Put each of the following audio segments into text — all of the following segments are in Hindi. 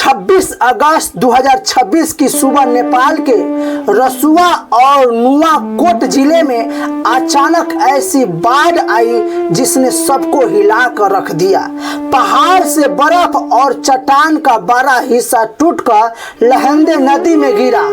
26 अगस्त 2026 की सुबह नेपाल के रसुआ और नुआकोट जिले में अचानक ऐसी बाढ़ आई जिसने सबको हिला कर रख दिया। पहाड़ से बर्फ और चट्टान का बड़ा हिस्सा टूटकर लहंदे नदी में गिरा।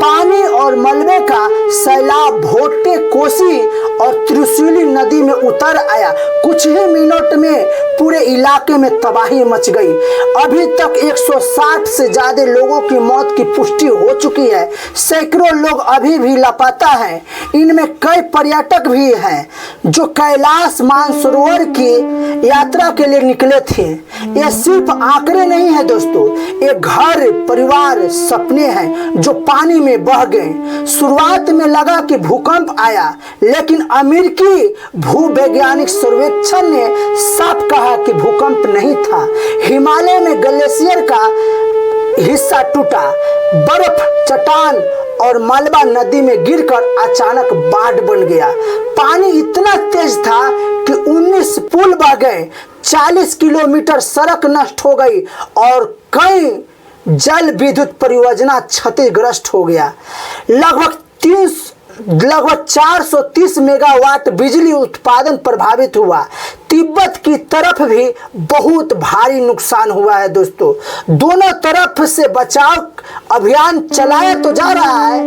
पानी और मलबे का सैलाब भोटे, कोसी और त्रिशूली नदी में उतर आया। कुछ ही मिनट में पूरे इलाके में तबाही मच गई। अभी तक 160 से ज्यादा लोगों की मौत की पुष्टि हो चुकी है। सैकड़ों लोग अभी भी लापता हैं। इनमें कई पर्यटक भी हैं जो कैलाश मानसरोवर की यात्रा के लिए निकले थे। ये सिर्फ आंकड़े नहीं है दोस्तों, ये घर परिवार सपने हैं जो पानी में बह गए। शुरुआत में लगा कि भूकंप आया, लेकिन अमेरिकी भूवैज्ञानिक सर्वेक्षण ने साफ कहा कि भूकंप नहीं था। हिमालय में ग्लेशियर का हिस्सा टूटा। बर्फ, चट्टान और मलबा नदी में गिरकर अचानक बाढ़ बन गया। पानी इतना तेज था कि 19 पुल बह गए, 40 किलोमीटर सड़क नष्ट हो गई और कई जल विद्युत परियोजना क्षतिग्रस्त हो गया। लगभग 430 मेगावाट बिजली उत्पादन प्रभावित हुआ। तिब्बत की तरफ भी बहुत भारी नुकसान हुआ है दोस्तों। दोनों तरफ से बचाव अभियान चलाया तो जा रहा है,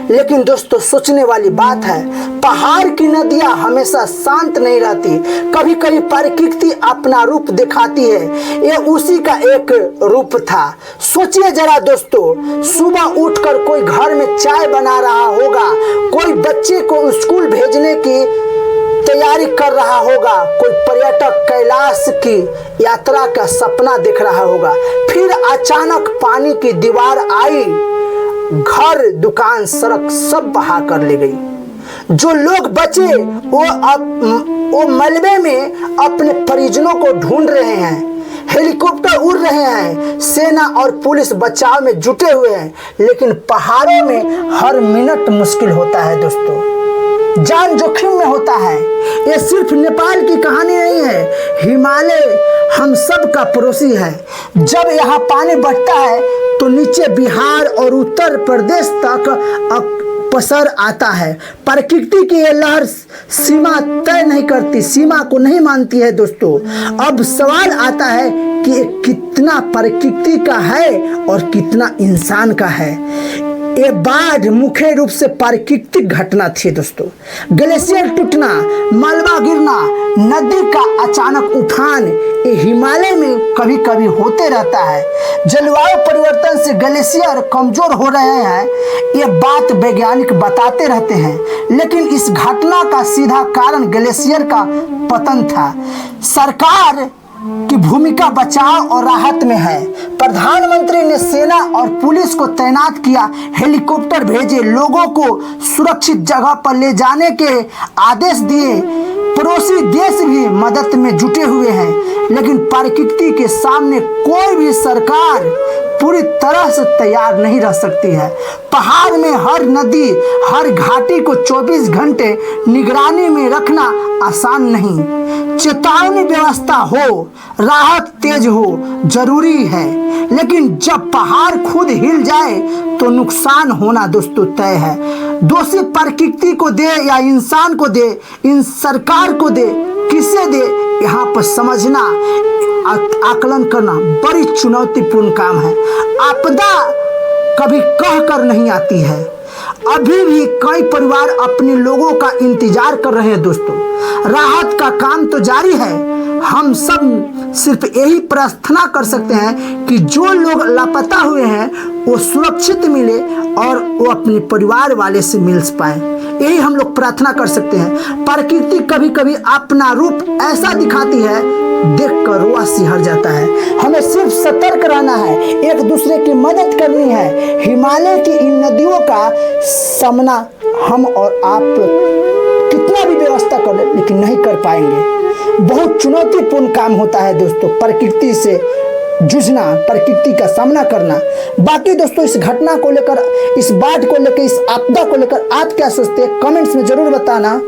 लेकिन दोस्तों सोचने वाली बात है, पहाड़ की नदियां हमेशा शांत नहीं रहती। कभी कभी प्रकृति अपना रूप दिखाती है। ये उसी का एक रूप था। सोचिए जरा दोस्तों, सुबह उठकर कोई घर में चाय बना रहा होगा, कोई बच्चे को स्कूल भेजने की तैयारी कर रहा होगा, कोई पर्यटक कैलाश की यात्रा का सपना देख रहा होगा। फिर अचानक पानी की दीवार आई, घर, दुकान, सड़क सब बहा कर ले गई। जो लोग बचे वो मलबे में अपने परिजनों को ढूंढ रहे हैं। हेलीकॉप्टर उड़ रहे हैं, सेना और पुलिस बचाव में जुटे हुए हैं, लेकिन पहाड़ों में हर मिनट मुश्किल होता है दोस्तों, जान जोखिम में होता है। ये सिर्फ नेपाल की कहानी नहीं है, हिमालय हम सब का पड़ोसी है। जब यहाँ पानी बढ़ता है तो नीचे बिहार और उत्तर प्रदेश तक पसर आता है। प्रकृति की ये लहर सीमा तय नहीं करती, सीमा को नहीं मानती है दोस्तों। अब सवाल आता है कि कितना प्रकृति का है और कितना इंसान का है। ये बाढ़ मुख्य रूप से प्राकृतिक घटना थी दोस्तों। ग्लेशियर टूटना, मलबा गिरना, नदी का अचानक उफान, ये हिमालय में कभी कभी होते रहता है। जलवायु परिवर्तन से ग्लेशियर कमजोर हो रहे हैं, ये बात वैज्ञानिक बताते रहते हैं, लेकिन इस घटना का सीधा कारण ग्लेशियर का पतन था। सरकार की भूमिका बचाव और राहत में है। प्रधानमंत्री ने सेना और पुलिस को तैनात किया, हेलीकॉप्टर भेजे, लोगों को सुरक्षित जगह पर ले जाने के आदेश दिए। पड़ोसी देश भी मदद में जुटे हुए हैं, लेकिन प्रकृति के सामने कोई भी सरकार पूरी तरह से तैयार नहीं रह सकती है। पहाड़ में हर नदी, हर घाटी को 24 घंटे निगरानी में रखना आसान नहीं। चेतावनी व्यवस्था हो, राहत तेज हो जरूरी है, लेकिन जब पहाड़ खुद हिल जाए तो नुकसान होना दोस्तों तय है। दोषी प्रकृति को दे या इंसान को दे, इन सरकार को दे, किसे दे, यहाँ पर समझना, आकलन करना बड़ी चुनौतीपूर्ण काम है। आपदा कभी कह कर नहीं आती है। अभी भी कई परिवार अपने लोगों का इंतजार कर रहे हैं दोस्तों। राहत का काम तो जारी है। हम सब सिर्फ यही प्रार्थना कर सकते हैं कि जो लोग लापता हुए हैं वो सुरक्षित मिले और वो अपने परिवार वाले से मिल पाए। यही हम लोग प्रार्थना कर सकते हैं। प्रकृति कभी कभी अपना रूप ऐसा दिखाती है, देखकर रुआ सिहर जाता है। हमें सिर्फ सतर्क रहना है, एक दूसरे की मदद करनी है। हिमालय की इन नदियों का सामना हम और आप कितना भी व्यवस्था कर ले, लेकिन नहीं कर पाएंगे। बहुत चुनौतीपूर्ण काम होता है दोस्तों, प्रकृति से जूझना, प्रकृति का सामना करना। बाकी दोस्तों इस घटना को लेकर, इस बाढ़ को लेकर, इस आपदा को लेकर आप क्या सोचते हैं, कमेंट्स में जरूर बताना।